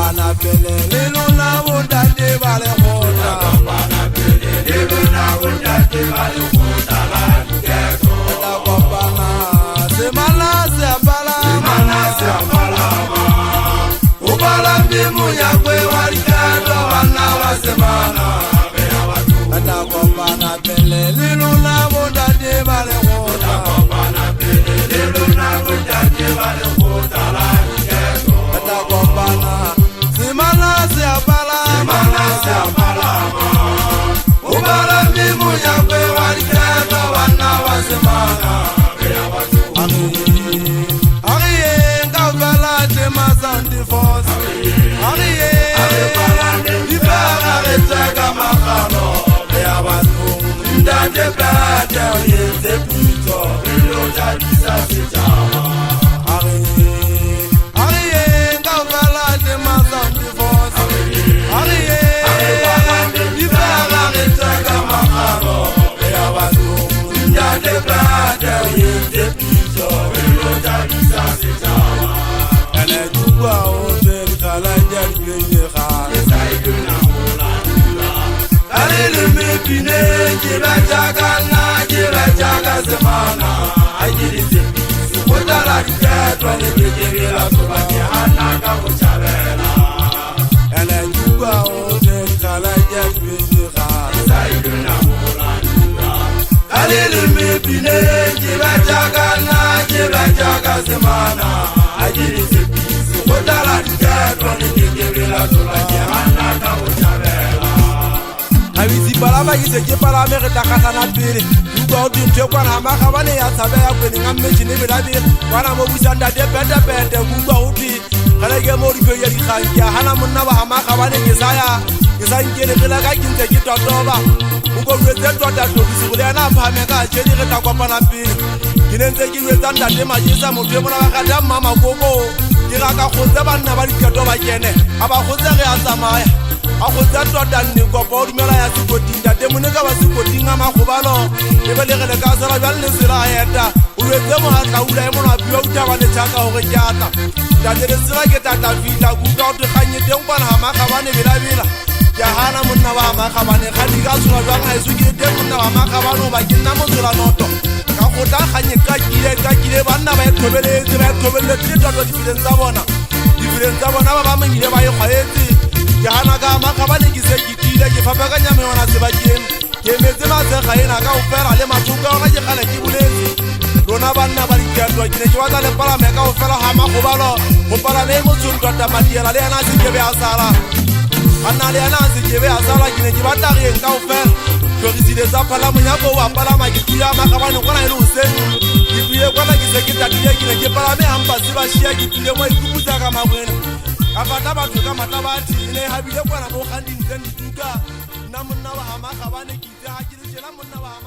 kopana pele le lona bontate ba le kgotla kopana pele le lona bontate ba le kgotla la diketso ta kopana semana se apala o bala mbimo ya kwe wa diketso bana ba semana ta kopana pele le lona bontate ba le kgotla kopana pele le lona bontate ba le kgotla la diketso ta kopana semana se apala o bala mbimo ya kwe wa diketso bana ba semana Ariye ngavela te mazandi force Ariye Ibara retega makano ya batho ndande bata yenze pito ilo jadisa sejama Ariye ngavela te mazandi force Ariye Ibara retega makano ya batho ndande bata yenze pito ilo jadisa sejama Ele tuwa otel kala jadile kha Alilimi pine jira jaga na jira jaga semana ajirize kutala diketwa ni bijirila subaki hana kamuchabela Ele tuwa otel kala jadile kha Saiduna mulandura Alilimi pine jira jaga na jira jaga semana ajirize kutala diketwa ni bijirila subaki hana kamuchabela Abisi balaba ki seke pala me re takatana pele Ugo di ntwe kwa na maka wane ya sabe ya kweni ngamme chini bilabi Wana mo busanda de pete Ugo uti Kala ge mori pe yeri khankia Hana munna wa hamaka wane kisaya Kisangele kila ka kinte kitotoba Ugo wete toda tobisi Kule na pameka cheni re takwa pana pele Kinenze ki wezanda de majisa Mutwe muna wakada mama koko Kira ka khose banna bali ketoba kene Aba khose re asamaya a go tsa tota nne kopa o dumela ya sekoting tate mone ka ba sekoting a makgobalo e belegele ka sela bjale le sela a eta o etse mogatlaula e monapio utaba letšhaka gore ke ata tate le sela ke tata fitla kuka o tekganyeteng kwana ga makgabane belabela ke gana monna ba makgabane kgadi ka sola jwang gaeso ke teng monna ba makgabane goba ke nna mosola noto ka gota kganye kakile banna ba e thobeletse toto difileng tsa bona ba ba mengile ba e kgwaetse ke hana ka makgabane ke se kitile ke fapakanya meona sebakeng ke metse matsega ena ka ofela le mathoka ona ke kgale ke boletse lona banna ba diketwa ke ne ke batla lepalame ka ofela ga makgobalo go palame motsong tota madiela le yana a sekebe a sala banna le yana a sekebe a sala ke ne ke batla reng ka ofela tlogisile tsa palamonyako o a palama ke tuya makgabane kwana e le oseng ke tuye kwana ke se ke tatile ke ne ke palame hampase ba šia ke tuile mo ikuputsa ka magwena ka fata batho ka matabati ne habile kwana mo kgandintseng dituka nna monna wa ha makgabane ke itse ha ke le tjena monna wa ha